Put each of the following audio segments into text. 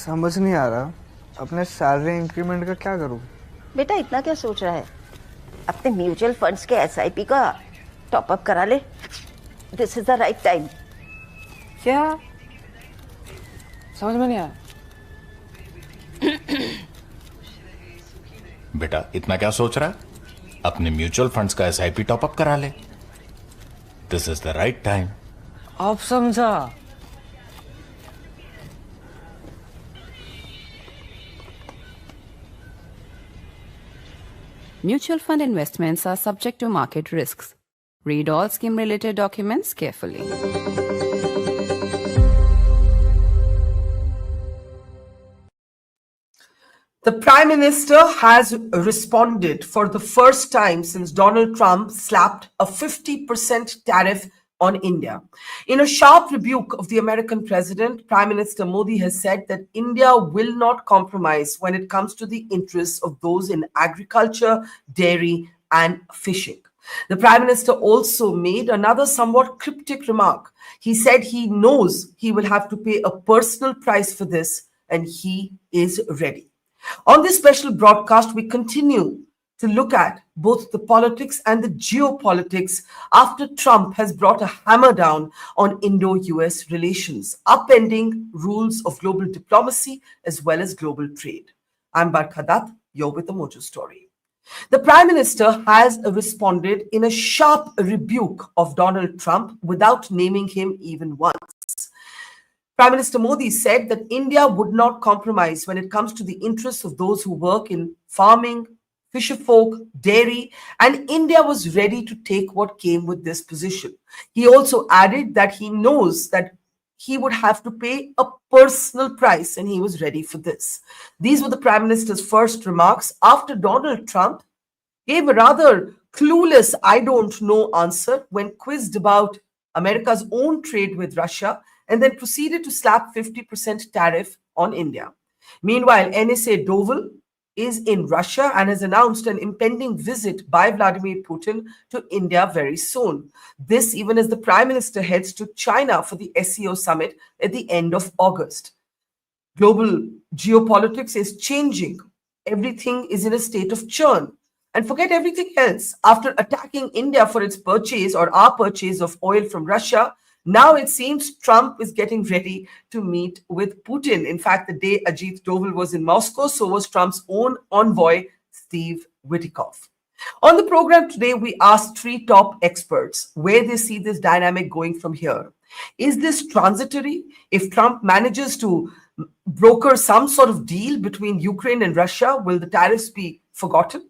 समझ नहीं आ रहा अपने सैलरी इंक्रीमेंट का क्या करूं। बेटा इतना क्या सोच रहा है? अपने म्यूचुअल फंड्स के एसआईपी का टॉपअप करा ले। This is the right time. क्या समझ में नहीं आया? बेटा इतना क्या सोच रहा है? अपने म्यूचुअल फंड्स का एसआईपी टॉपअप करा ले। This is the right time. आप समझा? Mutual fund investments are subject to market risks. Read all scheme-related documents carefully. The Prime Minister has responded for the first time since Donald Trump slapped a 50% tariff on India. In a sharp rebuke of the American president, Prime Minister Modi has said that India will not compromise when it comes to the interests of those in agriculture, dairy, and fishing. The Prime Minister also made another somewhat cryptic remark. He said he knows he will have to pay a personal price for this, and he is ready. On this special broadcast, we continue to look at both the politics and the geopolitics after Trump has brought a hammer down on Indo-U.S. relations, upending rules of global diplomacy as well as global trade. I'm Barkha, you're with the Mojo Story. The Prime Minister has responded in a sharp rebuke of Donald Trump without naming him even once. Prime Minister Modi said that India would not compromise when it comes to the interests of those who work in farming, fisherfolk, dairy, and India was ready to take what came with this position. He also added that he knows that he would have to pay a personal price and he was ready for this. These were the Prime Minister's first remarks after Donald Trump gave a rather clueless I don't know answer when quizzed about America's own trade with Russia, and then proceeded to slap 50% tariff on India. Meanwhile, NSA Doval is in Russia and has announced an impending visit by Vladimir Putin to India very soon. This even as the Prime Minister heads to China for the SCO summit at the end of August. Global geopolitics is changing. Everything is in a state of churn. And forget everything else. After attacking India for its purchase or our purchase of oil from Russia, now it seems Trump is getting ready to meet with Putin. In fact, the day Ajit Doval was in Moscow, so was Trump's own envoy, Steve Witkoff. On the program today, we asked three top experts where they see this dynamic going from here. Is this transitory? If Trump manages to broker some sort of deal between Ukraine and Russia, will the tariffs be forgotten?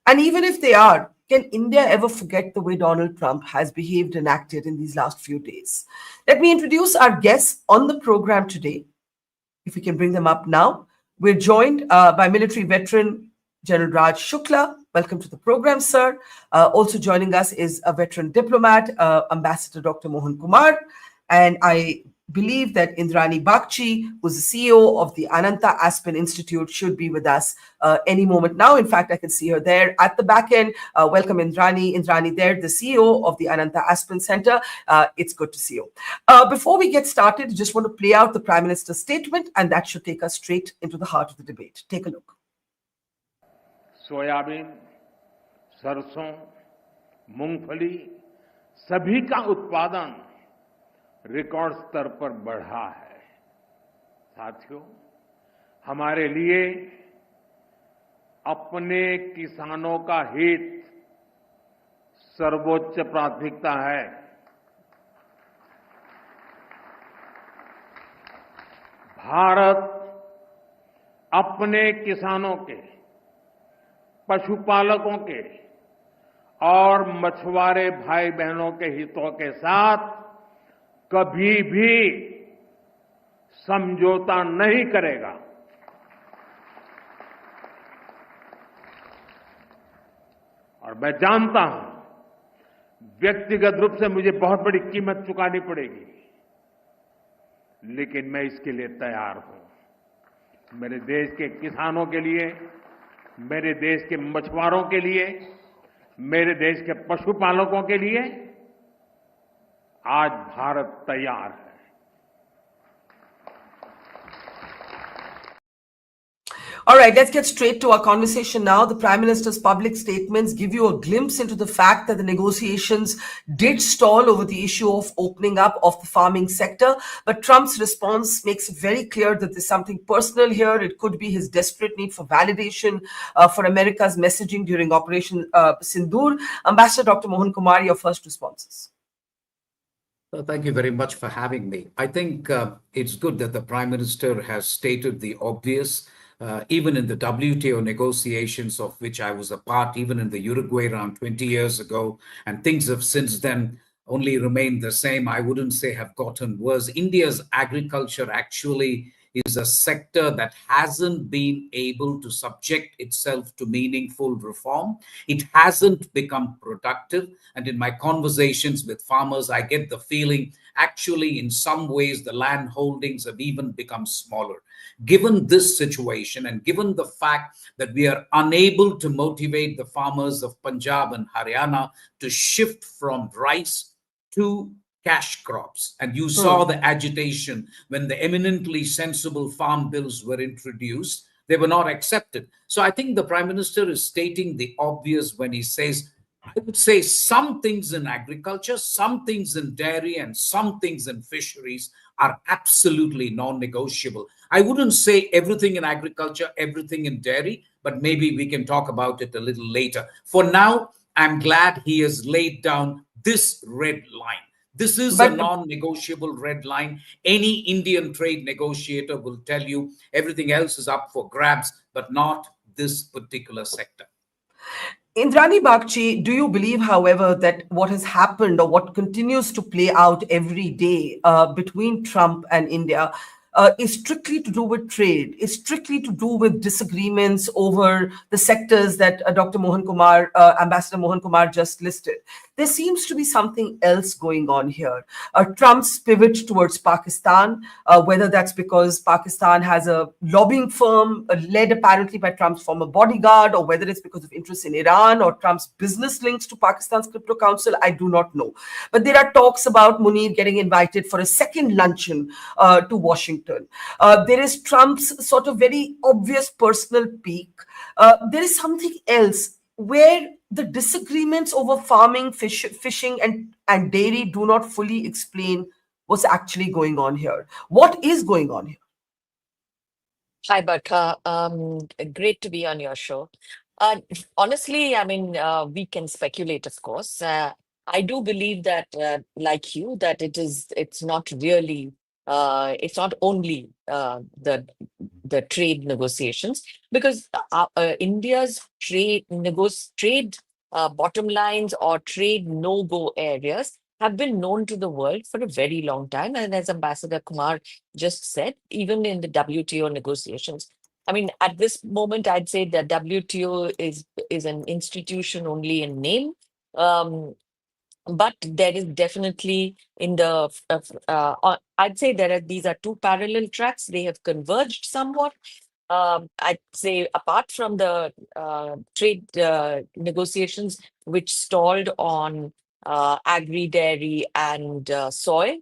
And even if they are, can India ever forget the way Donald Trump has behaved and acted in these last few days? Let me introduce our guests on the program today. If we can bring them up now. We're joined by military veteran General Raj Shukla. Welcome to the program, sir. Also joining us is a veteran diplomat, Ambassador Dr. Mohan Kumar. And I believe that Indrani Bakshi, who's the CEO of the Ananta Aspen Institute, should be with us any moment now. In fact, I can see her there at the back end. Welcome, Indrani. Indrani there, the CEO of the Ananta Aspen Center. It's good to see you. Before we get started, I just want to play out the Prime Minister's statement, and that should take us straight into the heart of the debate. Take a look. Soybean, सरसों, मूंगफली, सभी का उत्पादन record स्तर पर बढ़ा है। साथियों, हमारे लिए अपने किसानों का हित सर्वोच्च प्राथमिकता है। भारत अपने किसानों के, पशुपालकों के और मछुआरे भाई बहनों के हितों के साथ कभी भी समझौता नहीं करेगा। और मैं जानता हूं, व्यक्तिगत रूप से मुझे बहुत बड़ी कीमत चुकानी पड़ेगी, लेकिन मैं इसके लिए तैयार हूं। मेरे देश के किसानों के लिए, मेरे देश के मछुआरों के लिए, मेरे देश के पशुपालकों के लिए आज भारत तैयार है। All right, let's get straight to our conversation now. The Prime Minister's public statements give you a glimpse into the fact that the negotiations did stall over the issue of opening up of the farming sector. But Trump's response makes it very clear that there's something personal here. It could be his desperate need for validation for America's messaging during Operation Sindoor. Ambassador Dr. Mohan Kumar, your first responses. Well, thank you very much for having me. I think it's good that the Prime Minister has stated the obvious. Even in the WTO negotiations of which I was a part, even in the Uruguay around 20 years ago, and things have since then only remained the same. I wouldn't say have gotten worse. India's agriculture actually is a sector that hasn't been able to subject itself to meaningful reform. It hasn't become productive. And in my conversations with farmers, I get the feeling actually in some ways the land holdings have even become smaller. Given this situation and given the fact that we are unable to motivate the farmers of Punjab and Haryana to shift from rice to cash crops, and you saw the agitation when the eminently sensible farm bills were introduced, they were not accepted. So I think the Prime Minister is stating the obvious when he says, I would say some things in agriculture, some things in dairy, and some things in fisheries are absolutely non-negotiable. I wouldn't say everything in agriculture, everything in dairy, but maybe we can talk about it a little later. For now, I'm glad he has laid down this red line. This is a non-negotiable red line. Any Indian trade negotiator will tell you everything else is up for grabs, but not this particular sector. Indrani Bakshi, do you believe, however, that what has happened or what continues to play out every day between Trump and India is strictly to do with trade, is strictly to do with disagreements over the sectors that Dr. Mohan Kumar, Ambassador Mohan Kumar just listed? There seems to be something else going on here. Trump's pivot towards Pakistan, whether that's because Pakistan has a lobbying firm led apparently by Trump's former bodyguard, or whether it's because of interest in Iran or Trump's business links to Pakistan's crypto council, I do not know. But there are talks about Munir getting invited for a second luncheon to Washington. There is Trump's sort of very obvious personal pique. There is something else where the disagreements over farming, fishing, and dairy do not fully explain what's actually going on here. What is going on here? Hi, Barkha. Great to be on your show. Honestly, I mean, we can speculate, of course. I do believe that, like you, that it's not really, it's not only the trade negotiations, because India's trade bottom lines or trade no-go areas have been known to the world for a very long time. And as Ambassador Kumar just said, even in the WTO negotiations, I mean, at this moment, I'd say that WTO is an institution only in name. But there is definitely in the, I'd say these are two parallel tracks. They have converged somewhat. I'd say apart from the trade negotiations, which stalled on agri-dairy and soy,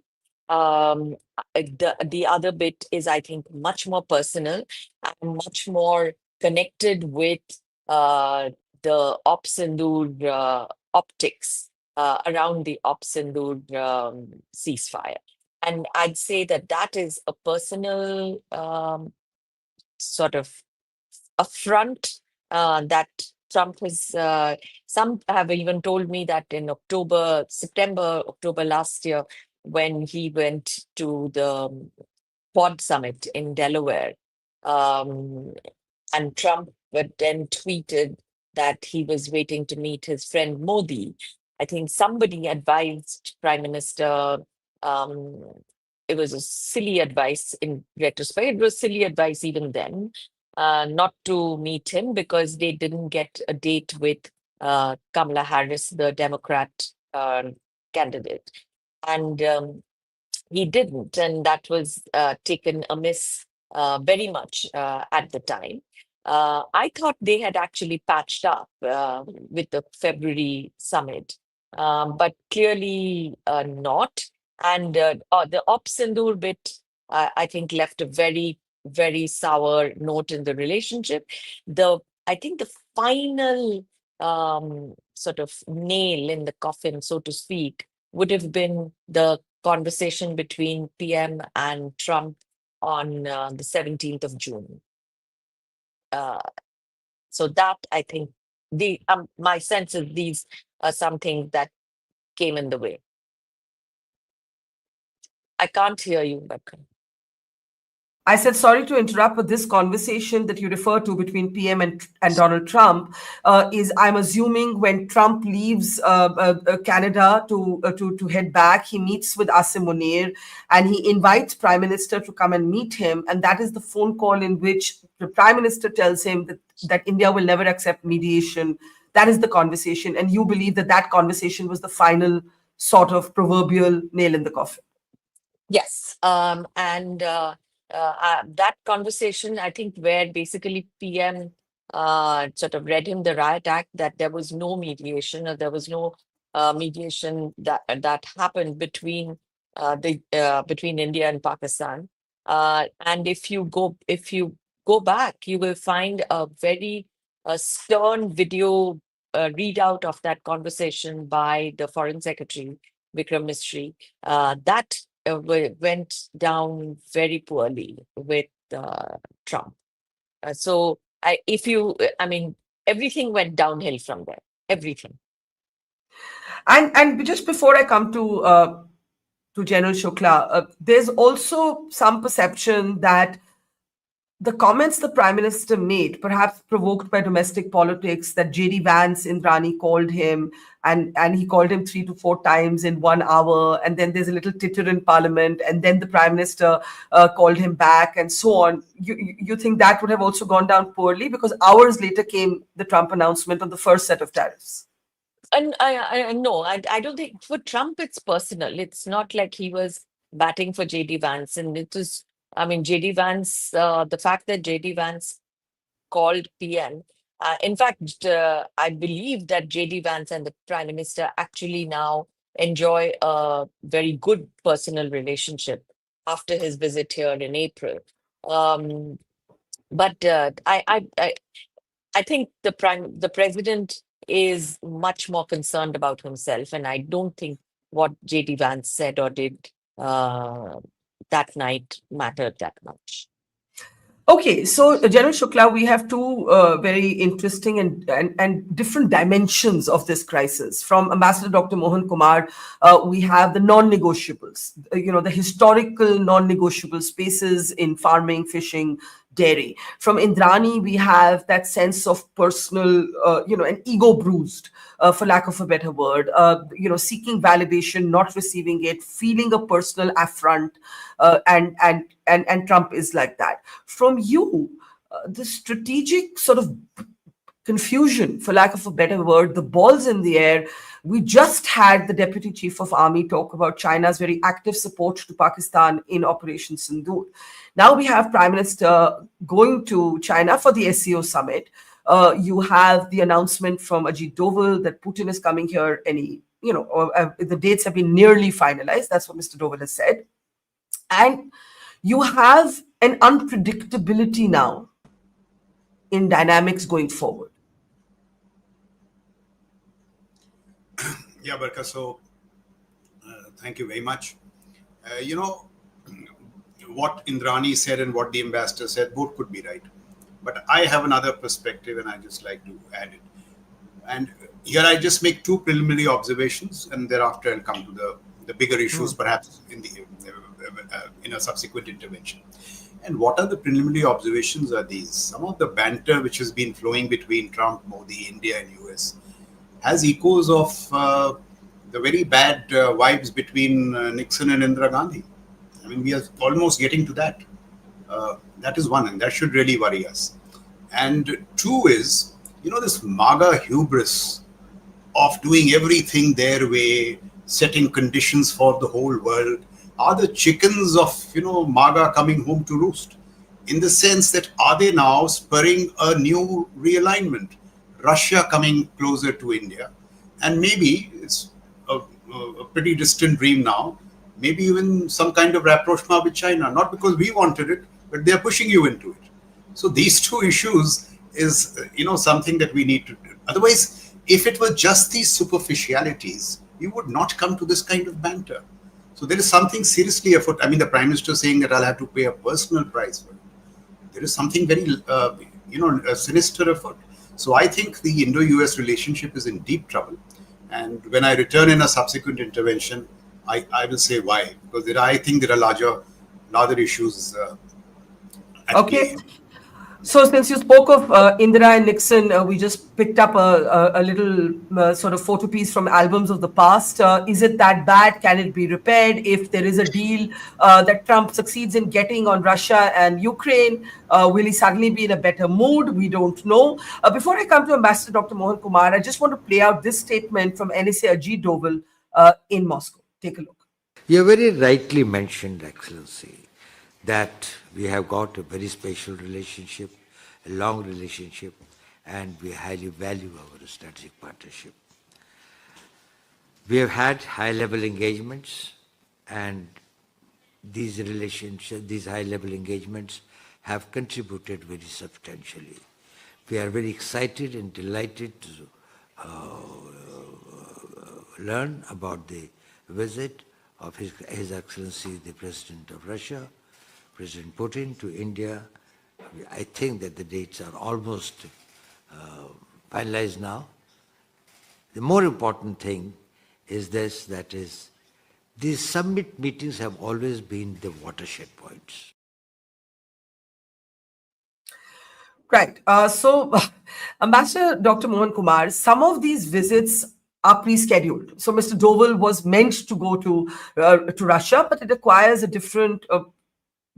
the other bit is, I think, much more personal and much more connected with the Sindoor optics around the Sindoor ceasefire. And I'd say that is a personal sort of affront that Trump has. Some have even told me that in September, October last year, when he went to the Quad Summit in Delaware, and Trump then tweeted that he was waiting to meet his friend Modi. I think somebody advised Prime Minister, it was a silly advice in retrospect. It was silly advice even then, not to meet him because they didn't get a date with Kamala Harris, the Democrat candidate. And he didn't, and that was taken amiss very much at the time. I thought they had actually patched up with the February summit, but clearly not. And the Sindoor bit, I think, left a very, very sour note in the relationship. I think the final sort of nail in the coffin, so to speak, would have been the conversation between PM and Trump on the 17th of June. So that, I think, my sense is these are something that came in the way. I can't hear you, Barkha. I said, sorry to interrupt, but this conversation that you refer to between PM and Donald Trump is, I'm assuming, when Trump leaves Canada to head back, he meets with Asim Munir and he invites Prime Minister to come and meet him. And that is the phone call in which the Prime Minister tells him that India will never accept mediation. That is the conversation. And you believe that that conversation was the final sort of proverbial nail in the coffin. Yes. That conversation, I think, where basically PM sort of read him the riot act, that there was no mediation, or there was no mediation that happened between between India and Pakistan. And if you go back, you will find a very stern video readout of that conversation by the Foreign Secretary Vikram Misri. That went down very poorly with Trump. Everything went downhill from there. Everything. And just before I come to General Shukla, there's also some perception that the comments the Prime Minister made, perhaps provoked by domestic politics, that J.D. Vance Indrani called him, and he called him 3 to 4 times in 1 hour, and then there's a little titter in Parliament, and then the Prime Minister called him back, and so on. You think that would have also gone down poorly? Because hours later came the Trump announcement on the first set of tariffs. And I don't think for Trump it's personal. It's not like he was batting for J.D. Vance, and it was. J.D. Vance, the fact that J.D. Vance called PM, in fact, I believe that J.D. Vance and the Prime Minister actually now enjoy a very good personal relationship after his visit here in April. But I think the president is much more concerned about himself, and I don't think what J.D. Vance said or did that night mattered that much. Okay, so General Shukla, we have two very interesting and different dimensions of this crisis. From Ambassador Dr. Mohan Kumar, we have the non-negotiables, the historical non-negotiable spaces in farming, fishing, dairy. From Indrani, we have that sense of personal, an ego bruised, for lack of a better word, seeking validation, not receiving it, feeling a personal affront, and Trump is like that. From you, the strategic sort of confusion, for lack of a better word, the balls in the air. We just had the Deputy Chief of Army talk about China's very active support to Pakistan in Operation Sindoor. Now we have Prime Minister going to China for the SCO summit. You have the announcement from Ajit Doval that Putin is coming here. The dates have been nearly finalized. That's what Mr. Doval has said. And you have an unpredictability now in dynamics going forward. Yeah, Barkha, so thank you very much. What Indrani said and what the ambassador said, both could be right. But I have another perspective and I just like to add it. And here I just make two preliminary observations, and thereafter I'll come to the bigger issues, perhaps in a subsequent intervention. And what are the preliminary observations are these? Some of the banter which has been flowing between Trump, Modi, India and US has echoes of the very bad vibes between Nixon and Indira Gandhi. We are almost getting to that. That is one, and that should really worry us. And two is, this MAGA hubris of doing everything their way, setting conditions for the whole world, are the chickens of, MAGA coming home to roost? In the sense that, are they now spurring a new realignment? Russia coming closer to India, and maybe it's a pretty distant dream now, maybe even some kind of rapprochement with China, not because we wanted it, but they are pushing you into it. So these two issues is, something that we need to do. Otherwise, if it were just these superficialities, we would not come to this kind of banter. So there is something seriously afoot. I mean, the Prime Minister saying that I'll have to pay a personal price for it. There is something very, sinister afoot. So I think the Indo-U.S. relationship is in deep trouble. And when I return in a subsequent intervention, I will say why. Because I think there are larger issues at Okay. play. So since you spoke of Indira and Nixon, we just picked up a little sort of photo piece from albums of the past. Is it that bad? Can it be repaired? If there is a deal that Trump succeeds in getting on Russia and Ukraine, will he suddenly be in a better mood? We don't know. Before I come to Ambassador Dr. Mohan Kumar, I just want to play out this statement from NSA Ajit Doval in Moscow. Take a look. You very rightly mentioned, Excellency, that we have got a very special relationship, a long relationship, and we highly value our strategic partnership. We have had high-level engagements, and these high-level engagements have contributed very substantially. We are very excited and delighted to learn about the visit of His Excellency, the President of Russia, President Putin, to India. I think that the dates are almost finalized now. The more important thing is this, that is, these summit meetings have always been the watershed points. Right. So, Ambassador Dr. Mohan Kumar, some of these visits are pre-scheduled. So, Mr. Doval was meant to go to Russia, but it requires a different,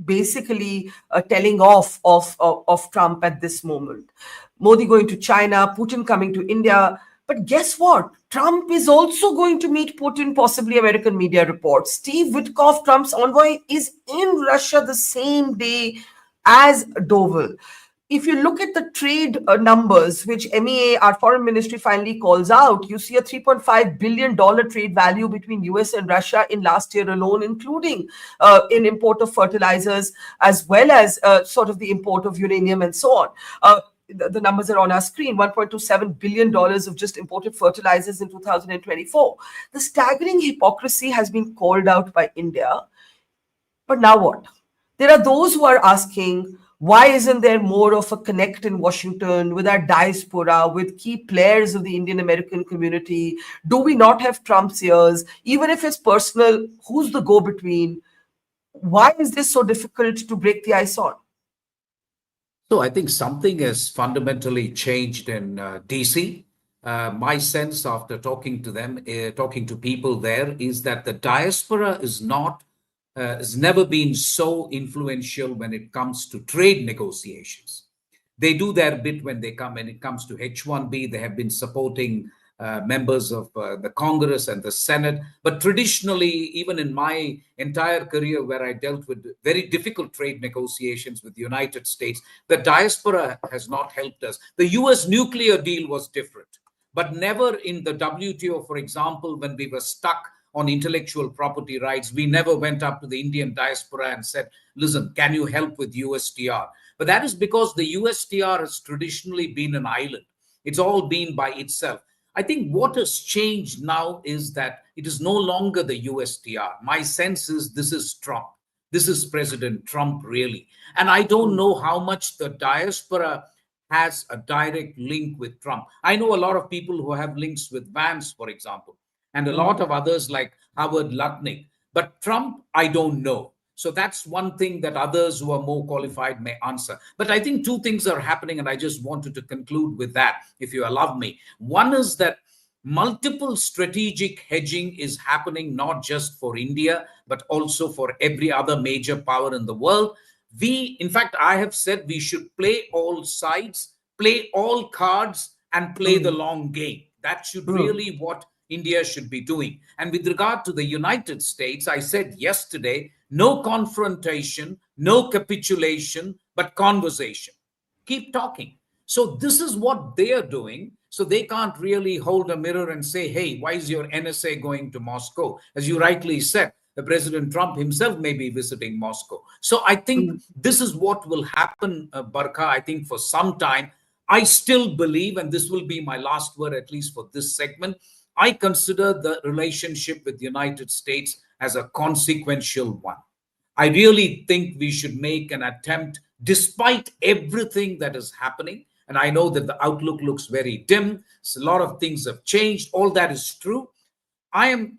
basically telling off of Trump at this moment. Modi going to China, Putin coming to India. But guess what? Trump is also going to meet Putin, possibly, American media reports. Steve Witkoff, Trump's envoy, is in Russia the same day as Doval. If you look at the trade numbers, which MEA, our foreign ministry, finally calls out, you see a $3.5 billion trade value between US and Russia in last year alone, including in import of fertilizers, as well as sort of the import of uranium and so on. The numbers are on our screen, $1.27 billion of just imported fertilizers in 2024. The staggering hypocrisy has been called out by India. But now what? There are those who are asking, why isn't there more of a connect in Washington with our diaspora, with key players of the Indian-American community? Do we not have Trump's ears? Even if it's personal, who's the go-between? Why is this so difficult to break the ice on? So I think something has fundamentally changed in DC. My sense after talking to them, talking to people there, is that the diaspora is not has never been so influential when it comes to trade negotiations. They do their bit when it comes to H-1B. They have been supporting members of the Congress and the Senate. But traditionally, even in my entire career where I dealt with very difficult trade negotiations with the United States, the diaspora has not helped us. The US nuclear deal was different, but never in the WTO, for example, when we were stuck on intellectual property rights, we never went up to the Indian diaspora and said, listen, can you help with USTR? But that is because the USTR has traditionally been an island. It's all been by itself. I think what has changed now is that it is no longer the USTR. My sense is this is Trump. This is President Trump, really. And I don't know how much the diaspora has a direct link with Trump. I know a lot of people who have links with Vance, for example, and a lot of others like Howard Lutnick. But Trump, I don't know. So that's one thing that others who are more qualified may answer. But I think two things are happening, and I just wanted to conclude with that, if you allow me. One is that multiple strategic hedging is happening, not just for India, but also for every other major power in the world. In fact, I have said we should play all sides, play all cards, and play the long game. That should really what India should be doing. And with regard to the United States, I said yesterday, no confrontation, no capitulation, but conversation. Keep talking. So this is what they are doing. So they can't really hold a mirror and say, hey, why is your NSA going to Moscow? As you rightly said, President Trump himself may be visiting Moscow. So I think this is what will happen, Barkha, I think for some time. I still believe, and this will be my last word, at least for this segment, I consider the relationship with the United States as a consequential one. I really think we should make an attempt, despite everything that is happening. And I know that the outlook looks very dim. So a lot of things have changed. All that is true. I'm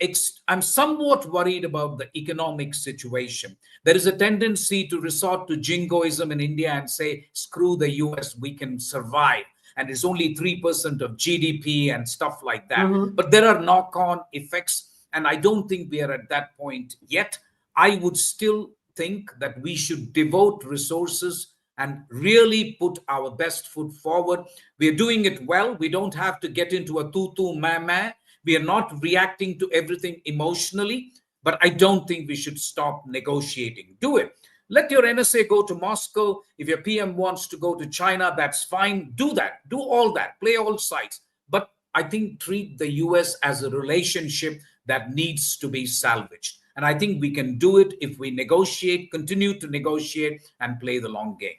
somewhat worried about the economic situation. There is a tendency to resort to jingoism in India and say, screw the US, we can survive. And it's only 3% of GDP and stuff like that. But there are knock-on effects. And I don't think we are at that point yet. I would still think that we should devote resources and really put our best foot forward. We're doing it well. We don't have to get into a tutu mama. We are not reacting to everything emotionally, but I don't think we should stop negotiating. Do it. Let your NSA go to Moscow. If your PM wants to go to China, that's fine. Do that. Do all that. Play all sides. But I think treat the US as a relationship that needs to be salvaged. And I think we can do it if we negotiate, continue to negotiate, and play the long game.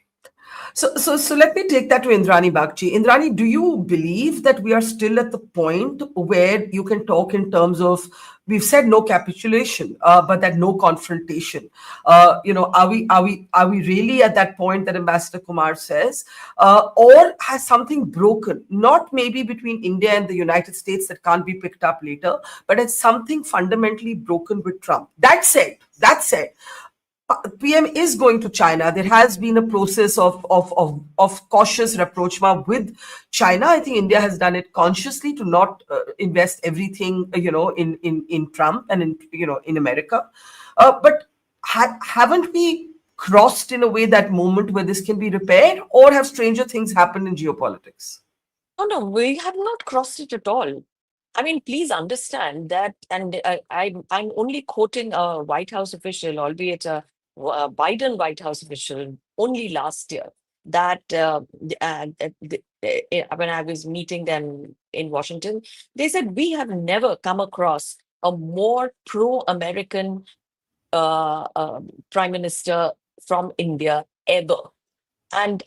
So let me take that to Indrani Bagchi. Indrani, do you believe that we are still at the point where you can talk in terms of, we've said no capitulation, but that no confrontation? Are we really at that point that Ambassador Kumar says, or has something broken? Not maybe between India and the United States that can't be picked up later, but has something fundamentally broken with Trump? That said, PM is going to China. There has been a process of cautious rapprochement with China. I think India has done it consciously to not invest everything, in Trump and in America. But haven't we crossed in a way that moment where this can be repaired, or have stranger things happened in geopolitics? No, we have not crossed it at all. I mean, please understand that, and I'm only quoting a White House official, albeit a Biden White House official, only last year, that when I was meeting them in Washington, they said, we have never come across a more pro-American prime minister from India ever. And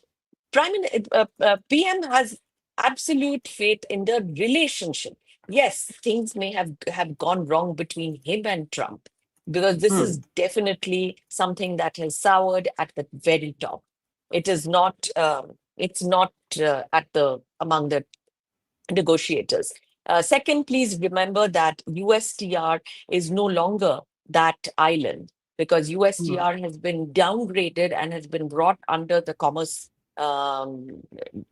PM has absolute faith in the relationship. Yes, things may have gone wrong between him and Trump, because this is definitely something that has soured at the very top. It is not. It's not among the negotiators. Second, please remember that USTR is no longer that island, because USTR has been downgraded and has been brought under the Commerce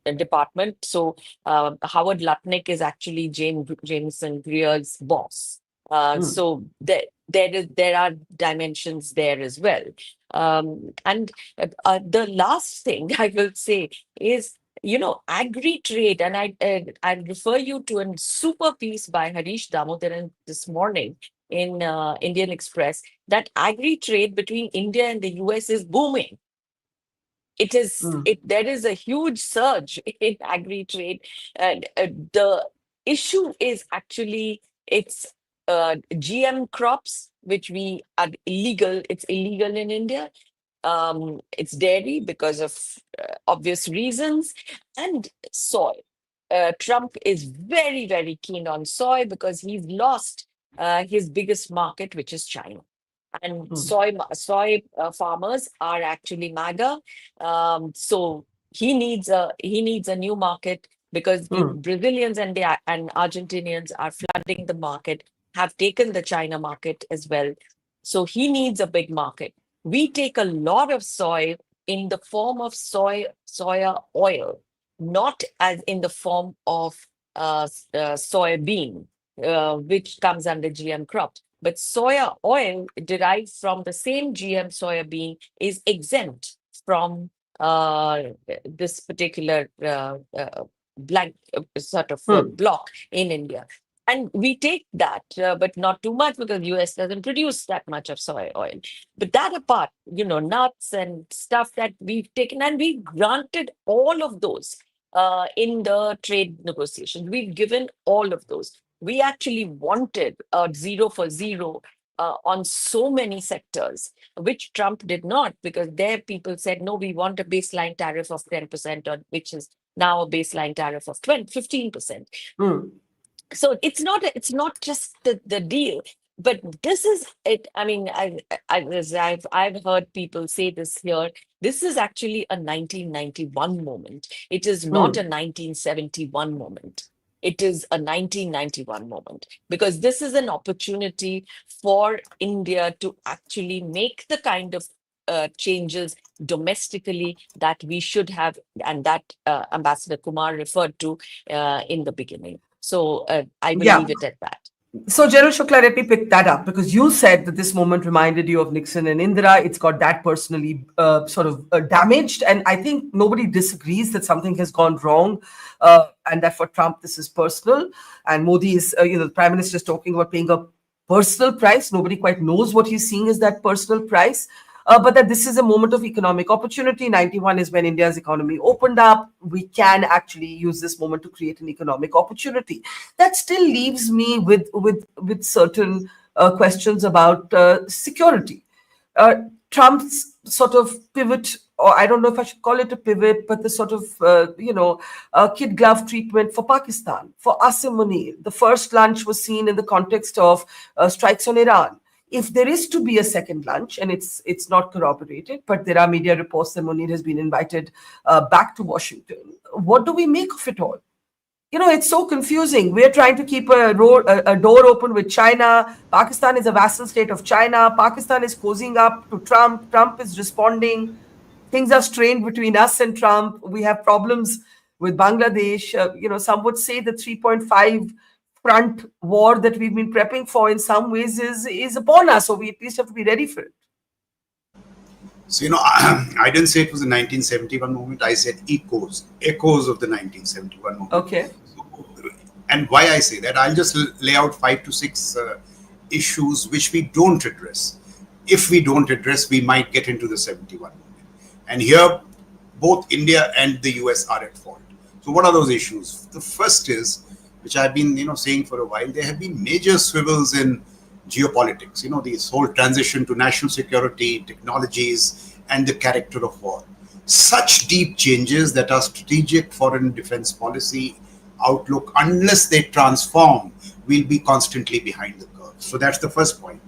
Department. So Howard Lutnick is actually Jameson Greer's boss. So there are dimensions there as well. And the last thing I will say is, agri-trade, and I refer you to a super piece by Harish Damodaran this morning in Indian Express, that agri-trade between India and the US is booming. There is a huge surge in agri-trade. The issue is actually it's GM crops, which are illegal. It's illegal in India. It's dairy because of obvious reasons, and soy. Trump is very, very keen on soy because he's lost his biggest market, which is China. And soy farmers are actually MAGA. So he needs a new market, because the Brazilians and Argentinians are flooding the market, have taken the China market as well. So he needs a big market. We take a lot of soy in the form of soya oil, not as in the form of soybean, which comes under GM crops. But soya oil derived from the same GM soybean is exempt from this particular blank sort of block in India. And we take that, but not too much, because US doesn't produce that much of soy oil. But that apart, nuts and stuff that we've taken, and we granted all of those in the trade negotiations. We've given all of those. We actually wanted a 0 for 0 on so many sectors, which Trump did not, because there people said, no, we want a baseline tariff of 10%, or which is now a baseline tariff of 15%. So it's not just the deal, but this is it. I mean, I've heard people say this here. This is actually a 1991 moment. It is not a 1971 moment. It is a 1991 moment, because this is an opportunity for India to actually make the kind of changes domestically that we should have, and that Ambassador Kumar referred to in the beginning. So I will leave it at that. So, General Shukla, let me pick that up, because you said that this moment reminded you of Nixon and Indira. It's got that personally damaged. And I think nobody disagrees that something has gone wrong, and that for Trump, this is personal. And Modi is, the Prime Minister is talking about paying a personal price. Nobody quite knows what he's seeing as that personal price. But that this is a moment of economic opportunity. 91 is when India's economy opened up. We can actually use this moment to create an economic opportunity. That still leaves me with certain questions about security. Trump's sort of pivot, or I don't know if I should call it a pivot, but the sort of, kid glove treatment for Pakistan, for Asim Munir. The first lunch was seen in the context of strikes on Iran. If there is to be a second lunch, and it's not corroborated, but there are media reports that Munir has been invited back to Washington, what do we make of it all? It's so confusing. We're trying to keep a door open with China. Pakistan is a vassal state of China. Pakistan is cozying up to Trump. Trump is responding. Things are strained between us and Trump. We have problems with Bangladesh. Some would say the 3.5 front war that we've been prepping for in some ways is upon us. So we at least have to be ready for it. So, I didn't say it was a 1971 moment. I said echoes of the 1971 moment. Okay. And why I say that, I'll just lay out 5 to 6 issues which we don't address. If we don't address, we might get into the 71 moment. And here, both India and the US are at fault. So what are those issues? The first is, which I've been, saying for a while, there have been major swivels in geopolitics, this whole transition to national security, technologies, and the character of war. Such deep changes that our strategic foreign defense policy outlook, unless they transform, will be constantly behind the curve. So that's the first point.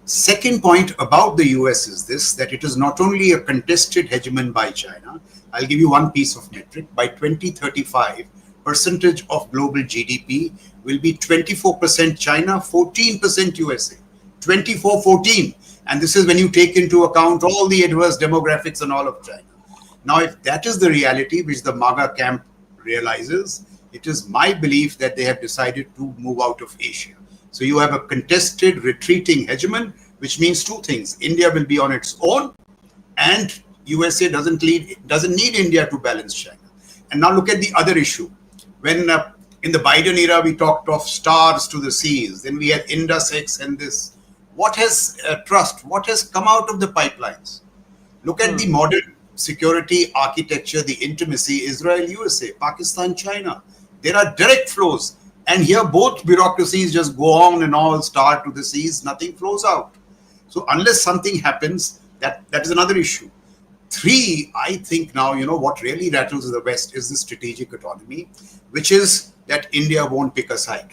Second point about the US is this, that it is not only a contested hegemon by China. I'll give you one piece of metric. By 2035, percentage of global GDP will be 24% China, 14% USA. 24-14. And this is when you take into account all the adverse demographics and all of China. Now, if that is the reality which the MAGA camp realizes, it is my belief that they have decided to move out of Asia. So you have a contested, retreating hegemon, which means two things. India will be on its own, and USA doesn't need India to balance China. And now look at the other issue. When in the Biden era, we talked of stars to the seas, then we had Indus and this. What has what has come out of the pipelines? Look at the modern security architecture, the intimacy, Israel, USA, Pakistan, China. There are direct flows. And here both bureaucracies just go on and all, star to the seas, nothing flows out. So unless something happens, that is another issue. 3, I think now, what really rattles the West is the strategic autonomy, which is that India won't pick a side.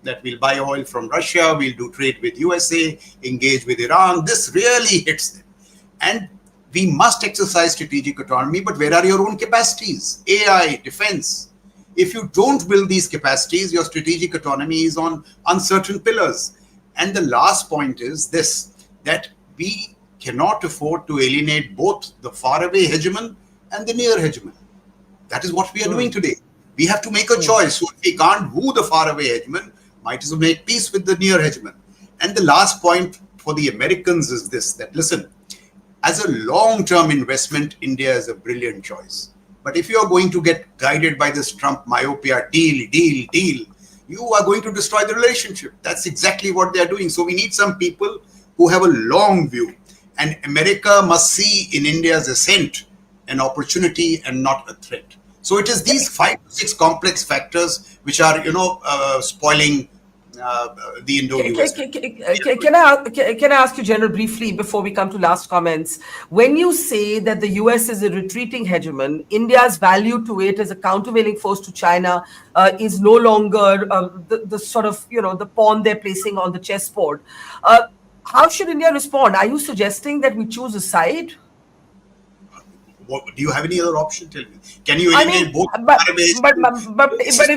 That we'll buy oil from Russia, we'll do trade with USA, engage with Iran. This really hits them. And we must exercise strategic autonomy, but where are your own capacities? AI, defense. If you don't build these capacities, your strategic autonomy is on uncertain pillars. And the last point is this, that we cannot afford to alienate both the faraway hegemon and the near hegemon. That is what we are doing today. We have to make a choice. So if we can't woo the faraway hegemon, might as well make peace with the near hegemon. And the last point for the Americans is this, that listen, as a long-term investment, India is a brilliant choice. But if you are going to get guided by this Trump myopia, deal, you are going to destroy the relationship. That's exactly what they are doing. So we need some people who have a long view. And America must see in India's ascent an opportunity and not a threat. So it is these 5 to 6 complex factors which are, spoiling the Indo-U.S. Can I ask you, General, briefly before we come to last comments? When you say that the US is a retreating hegemon, India's value to it as a countervailing force to China is no longer the sort of, the pawn they're placing on the chessboard. How should India respond? Are you suggesting that we choose a side? Do you have any other option? Tell me. Can you eliminate both? But if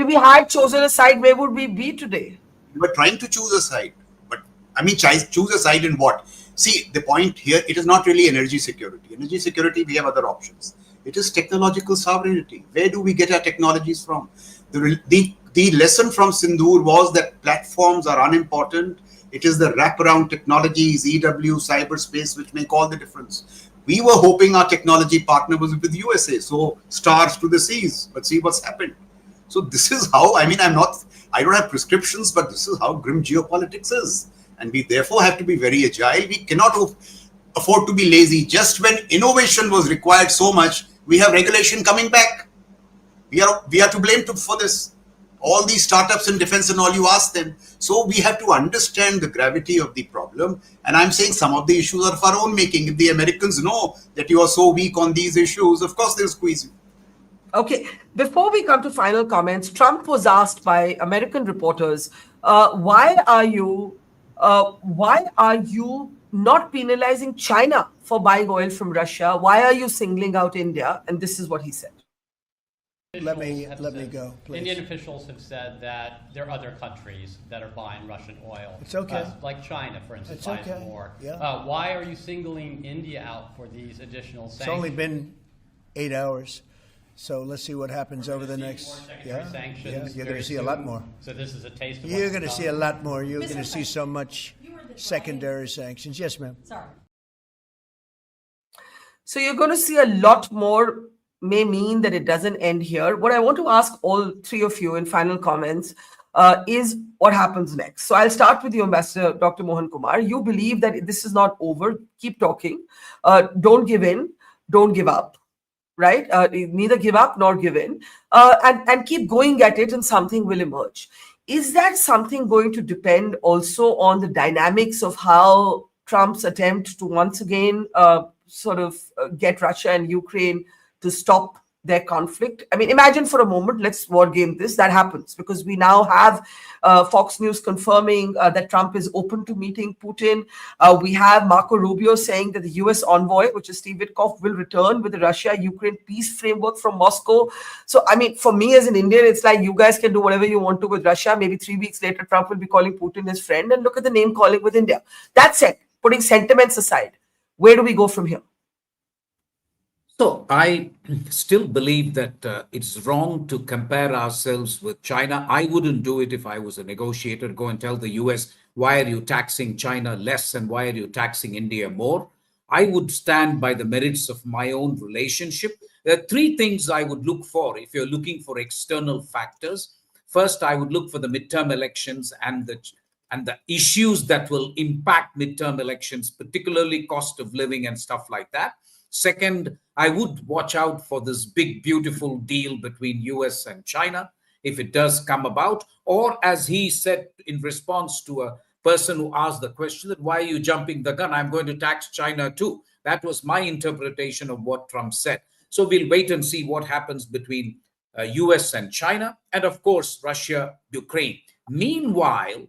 we had chosen a side, where would we be today? We were trying to choose a side, but I mean, choose a side in what? See, the point here, it is not really energy security. Energy security, we have other options. It is technological sovereignty. Where do we get our technologies from? The lesson from Sindoor was that platforms are unimportant. It is the wraparound technologies, EW, cyberspace, which make all the difference. We were hoping our technology partner was with USA, so stars to the seas, but see what's happened. So this is how, I don't have prescriptions, but this is how grim geopolitics is. And we therefore have to be very agile. We cannot afford to be lazy. Just when innovation was required so much, we have regulation coming back. We are to blame for this. All these startups in defense and all, you ask them. So we have to understand the gravity of the problem. And I'm saying some of the issues are of our own making. If the Americans know that you are so weak on these issues, of course they'll squeeze you. Okay, before we come to final comments, Trump was asked by American reporters, why are you not penalizing China for buying oil from Russia? Why are you singling out India? And this is what he said. Let me go, please. Indian officials have said that there are other countries that are buying Russian oil. It's okay. Like China, for instance, It's buys okay. more. Yeah. Why are you singling India out for these additional sanctions? It's only been 8 hours, so let's see what happens over the next. Sanctions you're going to see a lot more. So this is a taste of. You're going to see a lot more. You're going to see so much secondary sanctions. Yes, ma'am. Sorry. So you're going to see a lot more. May mean that it doesn't end here. What I want to ask all three of you in final comments is what happens next. So I'll start with you, Ambassador Dr. Mohan Kumar. You believe that this is not over. Keep talking. Don't give in. Don't give up. Right? Neither give up nor give in. And keep going at it and something will emerge. Is that something going to depend also on the dynamics of how Trump's attempt to once again get Russia and Ukraine to stop their conflict? I mean, imagine for a moment, let's war game this, that happens, because we now have Fox News confirming that Trump is open to meeting Putin. We have Marco Rubio saying that the US envoy, which is Steve Witkoff, will return with the Russia-Ukraine peace framework from Moscow. So, I mean, for me as an Indian, it's like you guys can do whatever you want to with Russia. Maybe 3 weeks later, Trump will be calling Putin his friend, and look at the name calling with India. That's it. Putting sentiments aside, where do we go from here? So I still believe that it's wrong to compare ourselves with China. I wouldn't do it if I was a negotiator. Go and tell the US, why are you taxing China less and why are you taxing India more? I would stand by the merits of my own relationship. There are three things I would look for if you're looking for external factors. First, I would look for the midterm elections and the issues that will impact midterm elections, particularly cost of living and stuff like that. Second, I would watch out for this big, beautiful deal between US and China, if it does come about. Or as he said in response to a person who asked the question, that why are you jumping the gun? I'm going to tax China too. That was my interpretation of what Trump said. So we'll wait and see what happens between US and China, and of course, Russia, Ukraine. Meanwhile,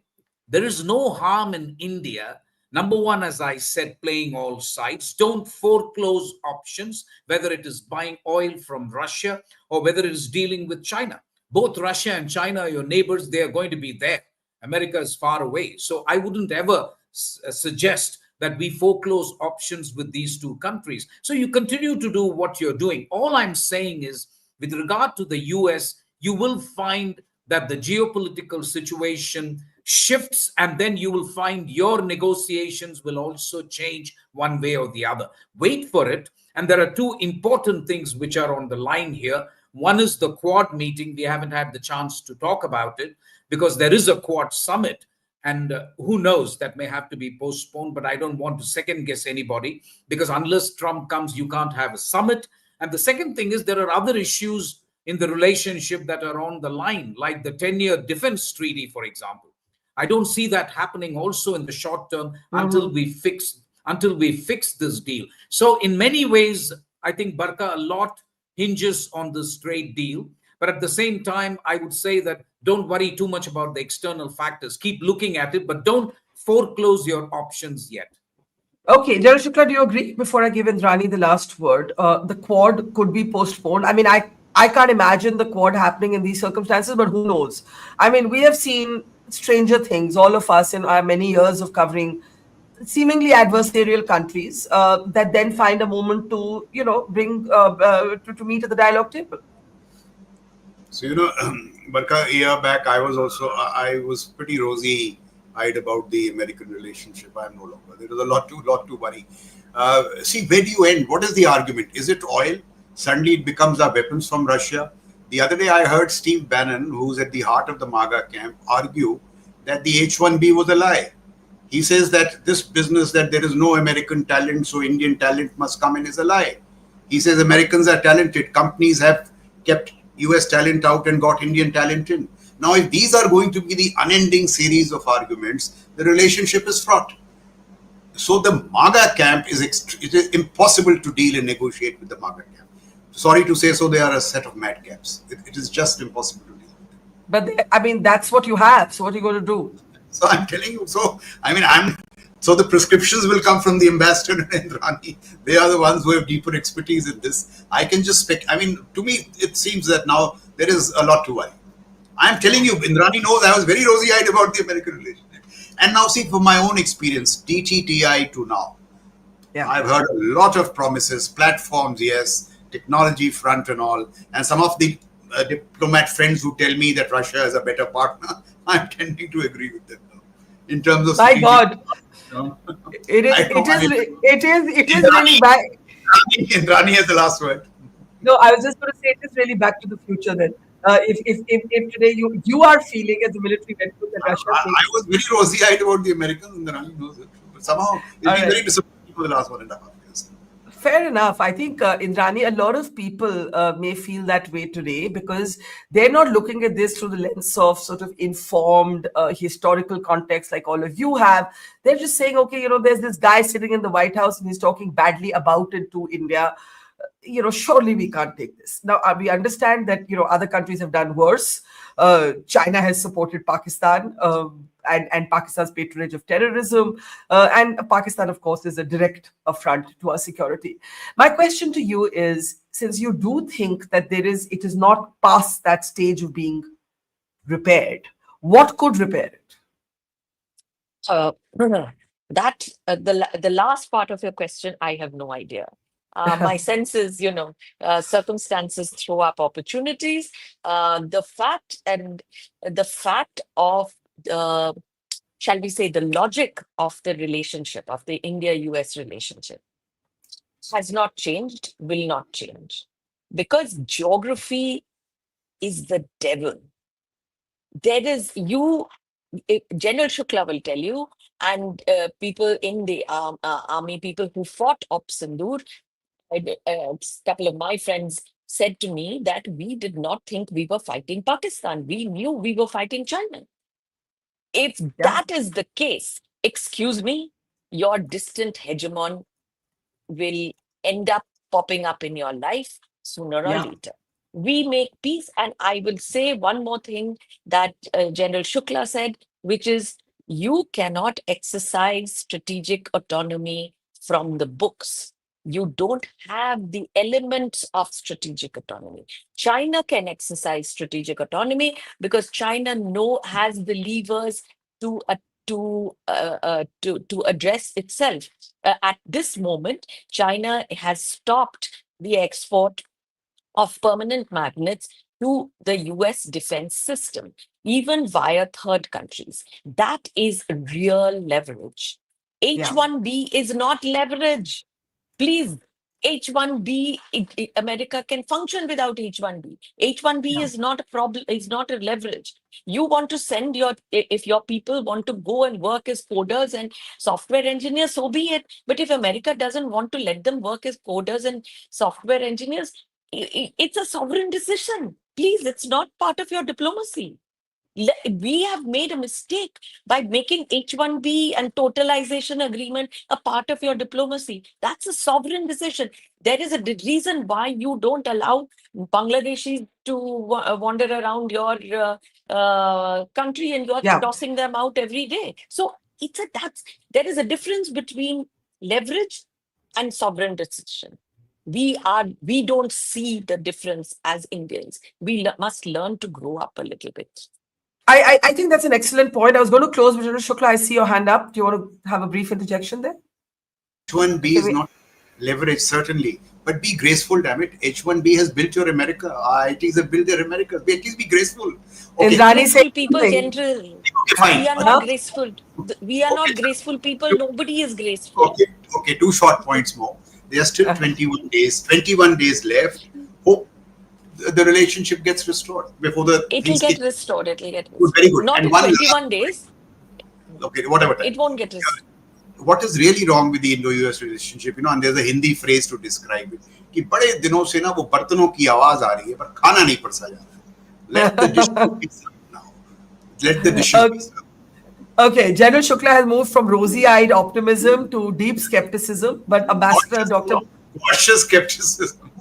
there is no harm in India. Number one, as I said, playing all sides. Don't foreclose options, whether it is buying oil from Russia or whether it is dealing with China. Both Russia and China are your neighbors. They are going to be there. America is far away. So I wouldn't ever suggest that we foreclose options with these two countries. So you continue to do what you're doing. All I'm saying is, with regard to the US, you will find that the geopolitical situation shifts, and then you will find your negotiations will also change one way or the other. Wait for it. And there are two important things which are on the line here. One is the Quad meeting. We haven't had the chance to talk about it because there is a Quad summit, and who knows, that may have to be postponed, but I don't want to second guess anybody, because unless Trump comes, you can't have a summit. And the second thing is there are other issues in the relationship that are on the line, like the 10-year defense treaty, for example. I don't see that happening also in the short term until we fix this deal. So in many ways, I think, Barkha, a lot hinges on this trade deal. But at the same time, I would say that don't worry too much about the external factors. Keep looking at it, but don't foreclose your options yet. Okay, General Shukla, do you agree? Before I give Indrani the last word, the Quad could be postponed. I mean, I can't imagine the Quad happening in these circumstances, but who knows? I mean, we have seen stranger things, all of us, in our many years of covering seemingly adversarial countries that then find a moment to, bring to meet at the dialogue table. So, Barkha, a year back, I was pretty rosy-eyed about the American relationship. I am no longer. There was a lot to worry. See, where do you end? What is the argument? Is it oil? Suddenly it becomes our weapons from Russia. The other day I heard Steve Bannon, who's at the heart of the MAGA camp, argue that the H-1B was a lie. He says that this business that there is no American talent, so Indian talent must come in, is a lie. He says Americans are talented. Companies have kept US talent out and got Indian talent in. Now, if these are going to be the unending series of arguments, the relationship is fraught. So the MAGA camp it is impossible to deal and negotiate with the MAGA camp. Sorry to say so, they are a set of madcaps. It is just impossible to deal with them. But I mean, that's what you have. So what are you going to do? So I'm telling you. So so the prescriptions will come from the ambassador and Rani. They are the ones who have deeper expertise in this. I can just to me, it seems that now there is a lot to worry. I'm telling you, Indrani knows I was very rosy-eyed about the American relationship. And now see, from my own experience, DTTI to now, I've heard a lot of promises, platforms, yes, technology front and all. And some of the diplomat friends who tell me that Russia is a better partner, I'm tending to agree with them now. In terms of... My God. It is really back. Indrani has the last word. No, I was just going to say it is really back to the future then. If today you are feeling as a military veteran that Russia... I was very rosy-eyed about the Americans, and Indrani knows it. But somehow it's been very disappointing for the last 1.5 years. Fair enough. I think, Indrani, a lot of people may feel that way today because they're not looking at this through the lens of sort of informed historical context like all of you have. They're just saying, okay, there's this guy sitting in the White House and he's talking badly about it to India. Surely we can't take this. Now, we understand that, other countries have done worse. China has supported Pakistan and Pakistan's patronage of terrorism. And Pakistan, of course, is a direct affront to our security. My question to you is, since you do think that it is not past that stage of being repaired, what could repair it? The last part of your question, I have no idea. My sense is, circumstances throw up opportunities. The fact of, shall we say, the logic of the relationship, of the India-U.S. relationship has not changed, will not change. Because geography is the devil. General Shukla will tell you, and people in the army, people who fought Operation Sindoor, a couple of my friends said to me that we did not think we were fighting Pakistan. We knew we were fighting China. If that is the case, excuse me, your distant hegemon will end up popping up in your life sooner or later. We make peace. And I will say one more thing that General Shukla said, which is you cannot exercise strategic autonomy from the books. You don't have the elements of strategic autonomy. China can exercise strategic autonomy because China has the levers to address itself. At this moment, China has stopped the export of permanent magnets to the US defense system, even via third countries. That is real leverage. H-1B is not leverage. Please, H-1B, America can function without H-1B. H-1B is not a problem, is not a leverage. You want to send if your people want to go and work as coders and software engineers, so be it. But if America doesn't want to let them work as coders and software engineers, It's a sovereign decision. Please, it's not part of your diplomacy. We have made a mistake by making H-1B and totalization agreement a part of your diplomacy. That's a sovereign decision. There is a reason why you don't allow Bangladeshis to wander around your country, and you're tossing them out every day. So there is a difference between leverage and sovereign decision. We don't see the difference as Indians. We must learn to grow up a little bit. I think that's an excellent point. I was going to close, but Shukla, I see your hand up. Do you want to have a brief interjection there? H-1B is not leverage, certainly, but be graceful, damn it. H-1B has built your America. IITs have built their America. At least be graceful. Okay. Graceful people, general. Fine. We are not graceful. We are not graceful people. Nobody is graceful. Okay, 2 short points more. There are still 21 days left. Hope the relationship gets restored before the. It will get restored. It will get restored. Very good. Not and in 21 days. Okay, whatever time. It won't get restored. What is really wrong with the Indo-US relationship, and there's a Hindi phrase to describe it, कि बड़े दिनों से ना वो बर्तनों की आवाज आ रही है पर खाना नहीं परसा जा रहा. Let the dish be served now. Let the dish be served. Okay, General Shukla has moved from rosy-eyed optimism to deep skepticism, but Ambassador Dr. Cautious skepticism.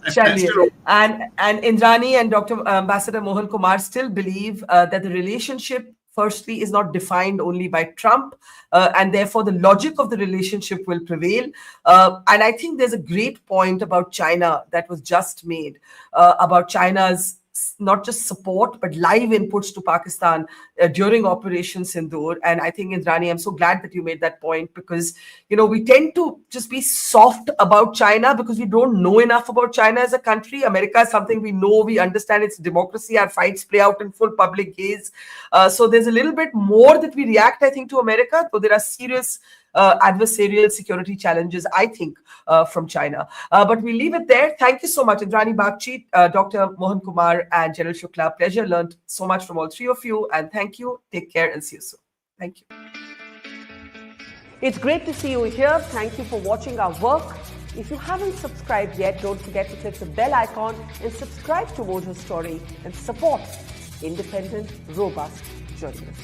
And Indrani and Dr. Ambassador Mohan Kumar still believe that the relationship, firstly, is not defined only by Trump, and therefore the logic of the relationship will prevail. And I think there's a great point about China that was just made about China's not just support, but live inputs to Pakistan during Operation Sindoor. And I think, Indrani, I'm so glad that you made that point, because, we tend to just be soft about China because we don't know enough about China as a country. America is something we know, we understand its democracy, our fights play out in full public gaze. So there's a little bit more that we react, I think, to America, though there are serious adversarial security challenges, I think, from China. But we leave it there. Thank you so much, Indrani Bagchi, Dr. Mohan Kumar, and General Shukla. Pleasure, learned so much from all 3 of you. And thank you. Take care and see you soon. Thank you. It's great to see you here. Thank you for watching our work. If you haven't subscribed yet, don't forget to click the bell icon and subscribe to Mojo Story and support independent, robust journalism.